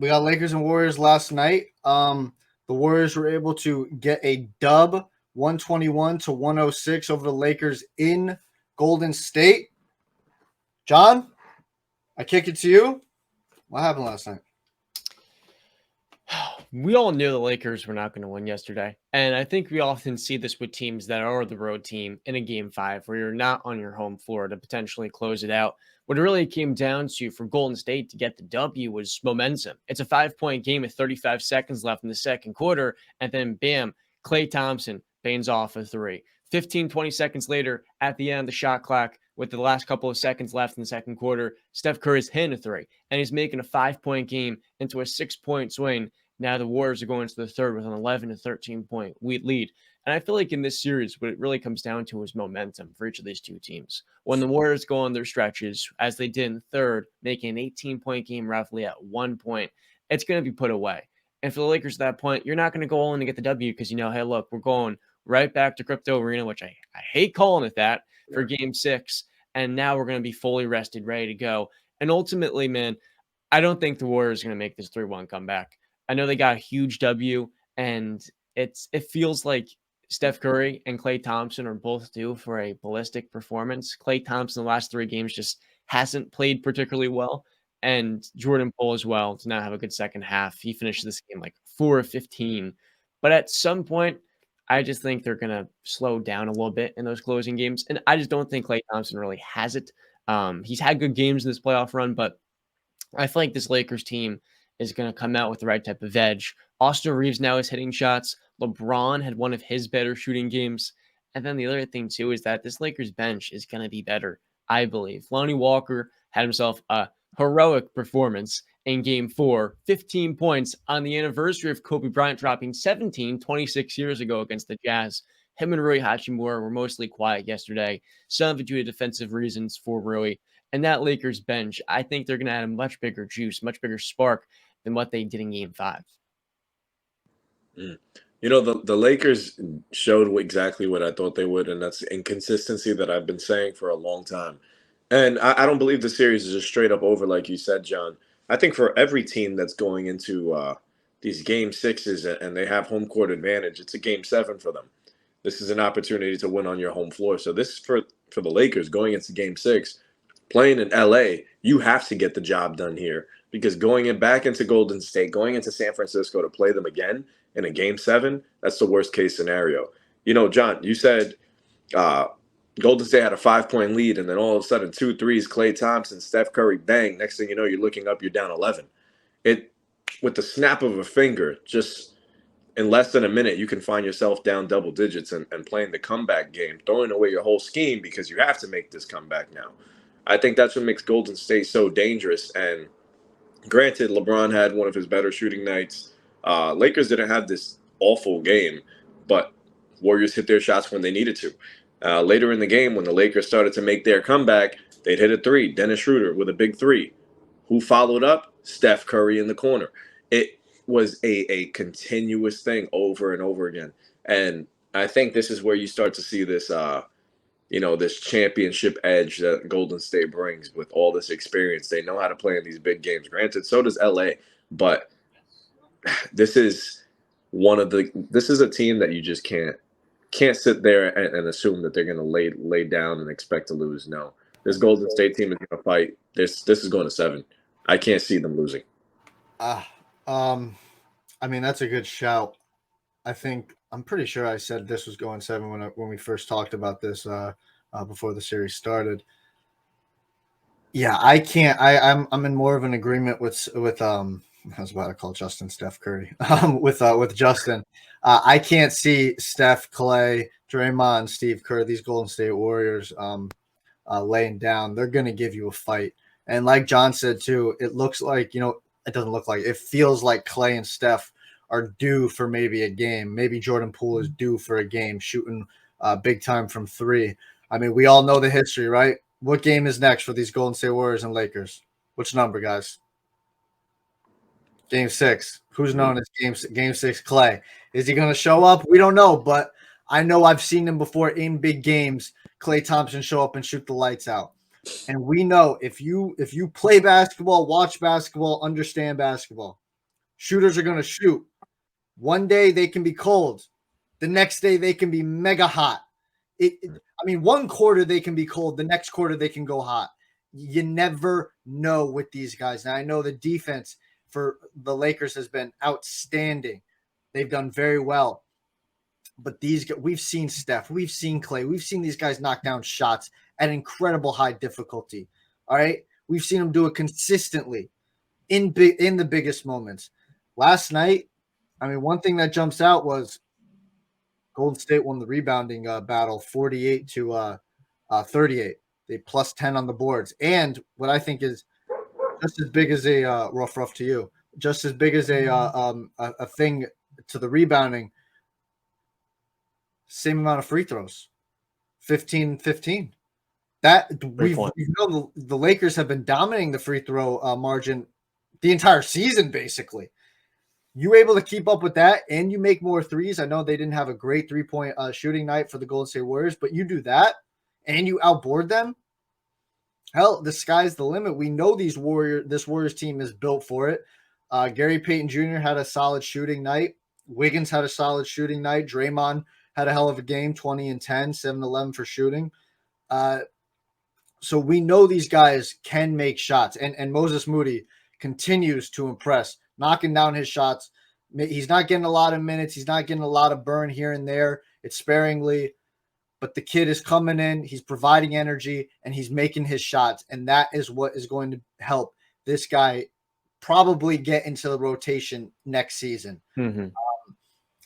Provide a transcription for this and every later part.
We got Lakers and Warriors last night. The Warriors were able to get a dub, 121 to 106 over the Lakers in Golden State. John, I kick it to you. What happened last night? We all knew the Lakers were not going to win yesterday. And I think we often see this with teams that are the road team in a game 5 where you're not on your home floor to potentially close it out. What it really came down to for Golden State to get the W was momentum. It's a 5-point game with 35 seconds left in the second quarter. And then, bam, Klay Thompson bangs off a three. 15, 20 seconds later, at the end of the shot clock, with the last couple of seconds left in the second quarter, Steph Curry's hitting a three. And he's making a 5-point game into a 6-point swing. Now the Warriors are going into the third with an 11 to 13-point lead. And I feel like in this series, what it really comes down to is momentum for each of these two teams. When the Warriors go on their stretches, as they did in the third, making an 18-point game roughly at 1 point, it's going to be put away. And for the Lakers at that point, you're not going to go all in to get the W because, hey, look, we're going right back to Crypto Arena, which I hate calling it that, for game 6. And now we're going to be fully rested, ready to go. And ultimately, man, I don't think the Warriors are going to make this 3-1 comeback. I know they got a huge W, and it feels like Steph Curry and Klay Thompson are both due for a ballistic performance. Klay Thompson, the last 3 games, just hasn't played particularly well, and Jordan Poole as well does not have a good second half. He finished this game like 4 of 15. But at some point, I just think they're going to slow down a little bit in those closing games, and I just don't think Klay Thompson really has it. He's had good games in this playoff run, but I feel like this Lakers team is going to come out with the right type of edge. Austin Reeves now is hitting shots. LeBron had one of his better shooting games. And then the other thing, too, is that this Lakers bench is going to be better, I believe. Lonnie Walker had himself a heroic performance in game 4, 15 points on the anniversary of Kobe Bryant dropping 17 26 years ago against the Jazz. Him and Rui Hachimura were mostly quiet yesterday, some of it due to defensive reasons for Rui. And that Lakers bench, I think they're going to add a much bigger juice, much bigger spark than what they did in game 5. The Lakers showed exactly what I thought they would, and that's inconsistency that I've been saying for a long time. And I don't believe the series is just straight up over, like you said, John. I think for every team that's going into these game 6s and they have home court advantage, it's a game 7 for them. This is an opportunity to win on your home floor. So this is for the Lakers going into game 6, playing in LA, you have to get the job done here because going back into Golden State, going into San Francisco to play them again in a game 7, that's the worst case scenario. John, you said Golden State had a 5-point lead, and then all of a sudden 2 threes, Klay Thompson, Steph Curry, bang. Next thing you know, you're looking up, you're down 11. With the snap of a finger, just in less than a minute, you can find yourself down double digits and playing the comeback game, throwing away your whole scheme because you have to make this comeback now. I think that's what makes Golden State so dangerous. And granted, LeBron had one of his better shooting nights. Lakers didn't have this awful game, but Warriors hit their shots when they needed to. Later in the game, when the Lakers started to make their comeback, they'd hit a 3. Dennis Schroeder with a big 3. Who followed up? Steph Curry in the corner. It was a continuous thing over and over again. And I think this is where you start to see this this championship edge that Golden State brings with all this experience. They know how to play in these big games. Granted, so does LA, but this is a team that you just can't sit there and assume that they're going to lay down and expect to lose. No, this Golden State team is going to fight. This is going to 7. I can't see them losing. That's a good shout. I'm pretty sure I said this was going 7 when we first talked about this before the series started. Yeah, I can't. I'm in more of an agreement with I was about to call Justin Steph Curry with Justin. I can't see Steph, Klay, Draymond, Steve Kerr, these Golden State Warriors laying down. They're going to give you a fight. And like John said too, it looks like, it doesn't look like, it feels like Klay and Steph are due for maybe a game. Maybe Jordan Poole is due for a game, shooting big time from 3. We all know the history, right? What game is next for these Golden State Warriors and Lakers? Which number, guys? Game 6. Who's known as Game 6 Klay? Is he going to show up? We don't know, but I know I've seen him before in big games. Klay Thompson show up and shoot the lights out. And we know if you play basketball, watch basketball, understand basketball, Shooters are going to shoot. One day they can be cold. The next day they can be mega hot. I mean, one quarter they can be cold. The next quarter they can go hot. You never know with these guys. Now, I know the defense for the Lakers has been outstanding. They've done very well. But we've seen Steph, we've seen Clay, we've seen these guys knock down shots at incredible high difficulty. All right, we've seen them do it consistently in the biggest moments. Last night, I mean, one thing that jumps out was Golden State won the rebounding battle, 48 to 38. They plus 10 on the boards, and what I think is just as big as a rough to you, just as big as a thing to the rebounding. Same amount of free throws, 15-15. That we've known the Lakers have been dominating the free throw margin the entire season, basically. You able to keep up with that, and you make more threes. I know they didn't have a great 3-point shooting night for the Golden State Warriors, but you do that, and you outboard them. Hell, the sky's the limit. We know this Warriors team is built for it. Gary Payton Jr. had a solid shooting night. Wiggins had a solid shooting night. Draymond had a hell of a game, 20 and 10, 7-11 for shooting. So we know these guys can make shots. And Moses Moody continues to impress, knocking down his shots. He's not getting a lot of minutes. He's not getting a lot of burn here and there. It's sparingly. But the kid is coming in. He's providing energy, and he's making his shots. And that is what is going to help this guy probably get into the rotation next season. Mm-hmm.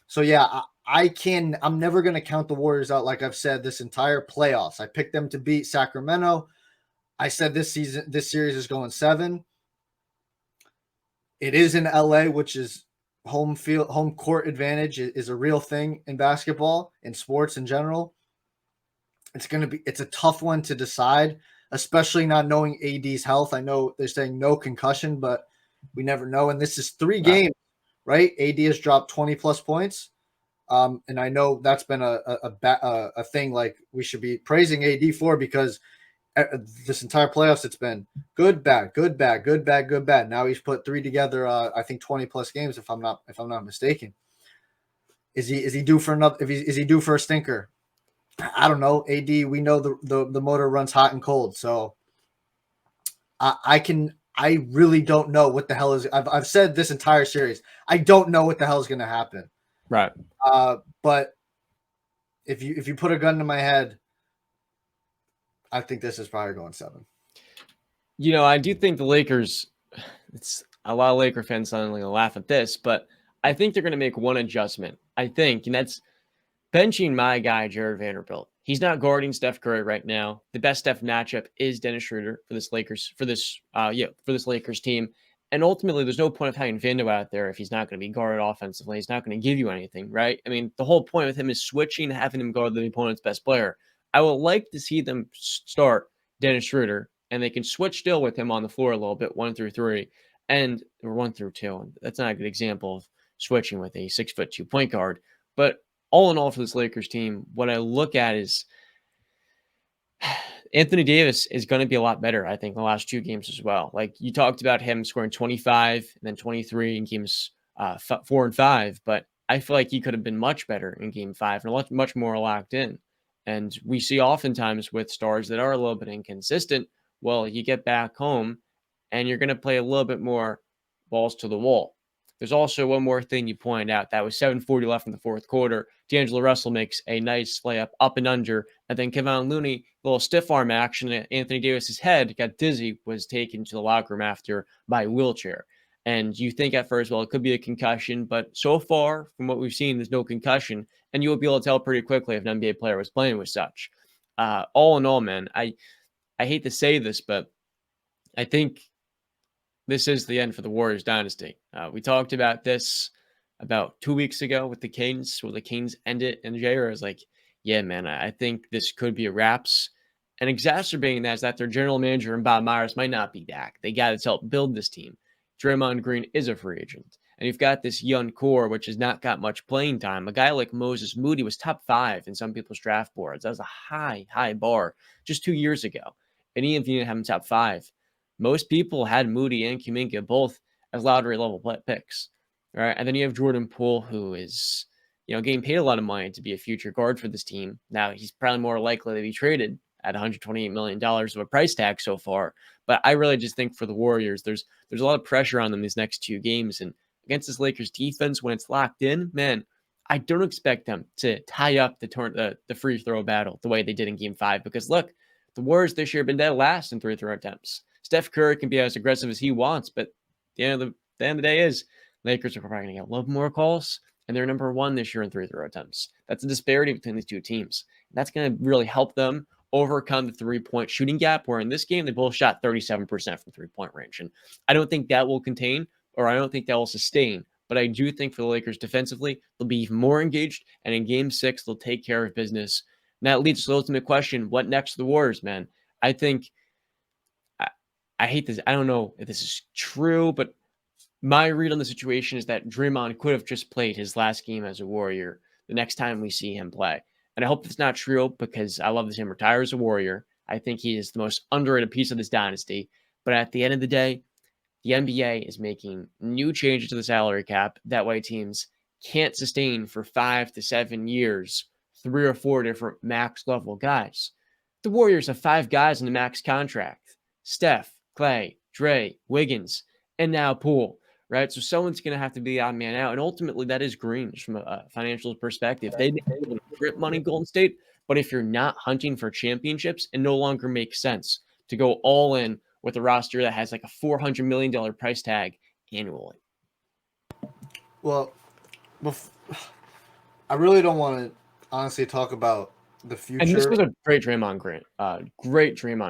So, yeah, I'm never going to count the Warriors out. Like I've said, this entire playoffs, I picked them to beat Sacramento. I said this series is going 7. It is in LA, which is home court advantage is a real thing in basketball, in sports in general. It's a tough one to decide, especially not knowing AD's health. I know they're saying no concussion, but we never know. And this is 3 games, right? AD has dropped 20 plus points. And I know that's been a thing like we should be praising AD for, because this entire playoffs it's been good, bad, good, bad, good, bad, good, bad. Now he's put 3 together. I think 20 plus games, if I'm not mistaken. Is he due for another? Is he due for a stinker? I don't know. AD, we know the motor runs hot and cold, so I really don't know what the hell is. I've said this entire series, I don't know what the hell is going to happen. Right. But if you put a gun to my head, I think this is probably going 7. You know, I do think the Lakers, it's a lot of Laker fans suddenly laugh at this, but I think they're going to make one adjustment. I think, and that's benching my guy, Jared Vanderbilt. He's not guarding Steph Curry right now. The best Steph matchup is Dennis Schroeder for this Lakers team. And ultimately, there's no point of having Vando out there if he's not going to be guarded offensively. He's not going to give you anything, right? I mean, the whole point with him is switching, having him guard the opponent's best player. I would like to see them start Dennis Schroeder, and they can switch still with him on the floor a little bit, 1 through 3, or 1 through 2. And that's not a good example of switching with a 6'2" point guard. But all in all, for this Lakers team, what I look at is Anthony Davis is going to be a lot better, I think, in the last 2 games as well. Like you talked about him scoring 25 and then 23 in games 4 and 5, but I feel like he could have been much better in game 5 and much more locked in. And we see oftentimes with stars that are a little bit inconsistent, well, you get back home and you're going to play a little bit more balls to the wall. There's also one more thing you pointed out. That was 7:40 left in the 4th quarter. D'Angelo Russell makes a nice layup up and under. And then Kevon Looney, a little stiff arm action at Anthony Davis's head, got dizzy, was taken to the locker room after by a wheelchair. And you think at first, well, it could be a concussion. But so far, from what we've seen, there's no concussion. And you will be able to tell pretty quickly if an NBA player was playing with such. All in all, man, I hate to say this, but I think this is the end for the Warriors dynasty. We talked about this about 2 weeks ago with the Kings, where the Kings ended, and Jair was like, yeah, man, I think this could be a wraps. And exacerbating that is that their general manager and Bob Myers might not be back. They got to help build this team. Draymond Green is a free agent. And you've got this young core, which has not got much playing time. A guy like Moses Moody was top 5 in some people's draft boards. That was a high, high bar just 2 years ago. And even if you didn't have him top 5, most people had Moody and Kuminga both as lottery level picks. right? And then you have Jordan Poole, who is, getting paid a lot of money to be a future guard for this team. Now, he's probably more likely to be traded at $128 million of a price tag so far. But I really just think for the Warriors, there's a lot of pressure on them these next two games. And against this Lakers defense, when it's locked in, man, I don't expect them to tie up the free throw battle the way they did in Game 5. Because look, the Warriors this year have been dead last in free throw attempts. Steph Curry can be as aggressive as he wants, but the end of the day is Lakers are probably going to get a little more calls, and they're number 1 this year in free throw attempts. That's a disparity between these two teams. That's going to really help them overcome the three-point shooting gap, where in this game, they both shot 37% from three-point range. And I don't think that will contain, or I don't think that will sustain, but I do think for the Lakers defensively, they'll be even more engaged, and in Game 6, they'll take care of business. And that leads to the ultimate question, what next for the Warriors, man? I think, I hate this, I don't know if this is true, but my read on the situation is that Draymond could have just played his last game as a Warrior the next time we see him play. And I hope it's not true, because I love to see him retire as a Warrior. I think he is the most underrated piece of this dynasty. But at the end of the day, the NBA is making new changes to the salary cap. That way teams can't sustain for 5 to 7 years 3 or 4 different max level guys. The Warriors have 5 guys in the max contract: Steph, Clay, Dre, Wiggins, and now Poole. Right, so someone's going to have to be the odd man out, and ultimately that is green just from a financial perspective. They didn't grip money Golden State, but if you're not hunting for championships, it no longer makes sense to go all in with a roster that has like a $400 million price tag annually. Well, I really don't want to honestly talk about the future. And this was a great Draymond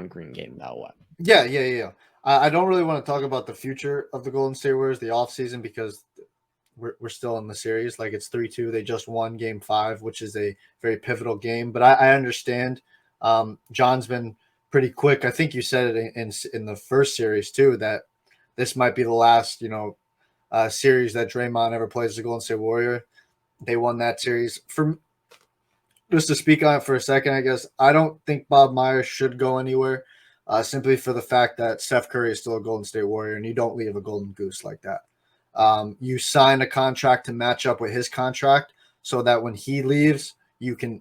Green game, by the way. Yeah. I don't really want to talk about the future of the Golden State Warriors, the offseason, because we're still in the series. Like, it's 3-2. They just won Game 5, which is a very pivotal game. But I understand. John's been pretty quick. I think you said it in the first series too, that this might be the last series that Draymond ever plays as a Golden State Warrior. They won that series. Just to speak on it for a second, I guess I don't think Bob Myers should go anywhere. Simply for the fact that Steph Curry is still a Golden State Warrior, and you don't leave a golden goose like that. You sign a contract to match up with his contract, so that when he leaves, you can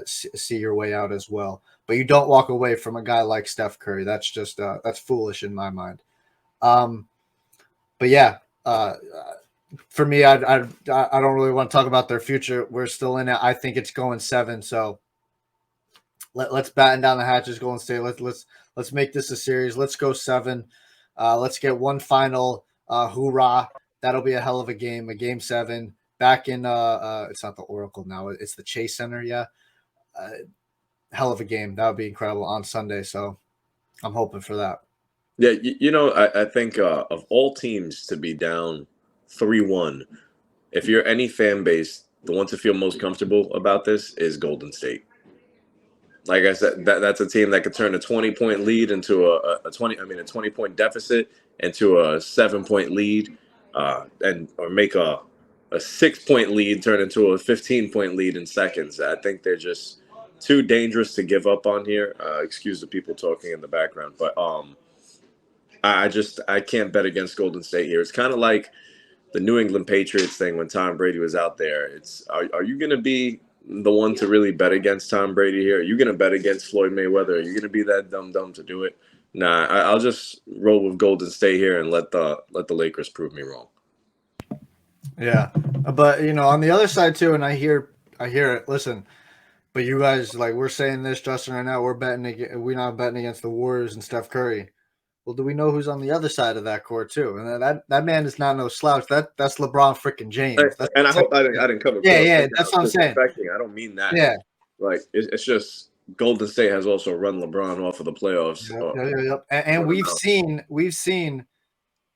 see your way out as well. But you don't walk away from a guy like Steph Curry. That's just that's foolish in my mind. But yeah, for me, I don't really want to talk about their future. We're still in it. I think it's going 7. So let's batten down the hatches, Golden State. Let's make this a series. Let's go 7. Let's get one final hoorah. That'll be a hell of a game. A Game 7 back in it's not the Oracle now. It's the Chase Center. Yeah, hell of a game. That would be incredible on Sunday. So I'm hoping for that. Yeah, I think of all teams to be down 3-1, if you're any fan base, the one to feel most comfortable about this is Golden State. Like I said, that's a team that could turn a 20-point lead into a 20-point deficit into a 7-point lead, or make a 6-point lead turn into a 15-point lead in seconds. I think they're just too dangerous to give up on here. Excuse the people talking in the background, but I can't bet against Golden State here. It's kind of like the New England Patriots thing when Tom Brady was out there. It's are you going to be the one to really bet against Tom Brady here? Are you going to bet against Floyd Mayweather? Are you going to be that dumb to do it? Nah, I'll just roll with Golden State here and let the Lakers prove me wrong. Yeah, but on the other side too, and I hear it. Listen, but you guys, like, we're saying this, Justin, right now. We're not betting against the Warriors and Steph Curry. Well, do we know who's on the other side of that court too? And that man is not no slouch. That's LeBron freaking James. And I hope I didn't come across. Yeah, that's what I'm saying. I don't mean that. Yeah, like it's just Golden State has also run LeBron off of the playoffs. Yep. And we've seen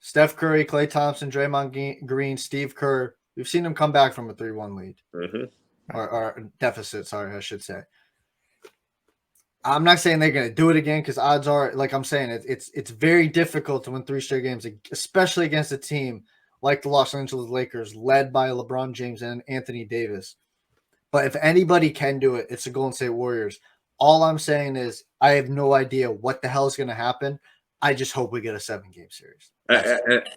Steph Curry, Klay Thompson, Draymond Green, Steve Kerr. We've seen them come back from a 3-1 lead or deficit. Sorry, I should say. I'm not saying they're going to do it again, because odds are, like I'm saying, it's very difficult to win 3 straight games, especially against a team like the Los Angeles Lakers, led by LeBron James and Anthony Davis. But if anybody can do it, it's the Golden State Warriors. All I'm saying is I have no idea what the hell is going to happen, I just hope we get a 7-game series.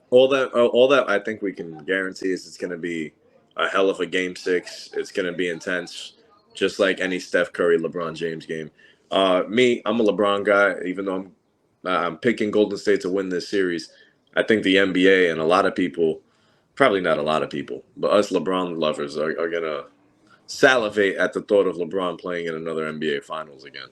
All that I think we can guarantee is it's going to be a hell of a game 6. It's going to be intense, just like any Steph Curry, LeBron James game. I'm a LeBron guy, even though I'm picking Golden State to win this series. I think the NBA and a lot of people, probably not a lot of people, but us LeBron lovers are going to salivate at the thought of LeBron playing in another NBA Finals again.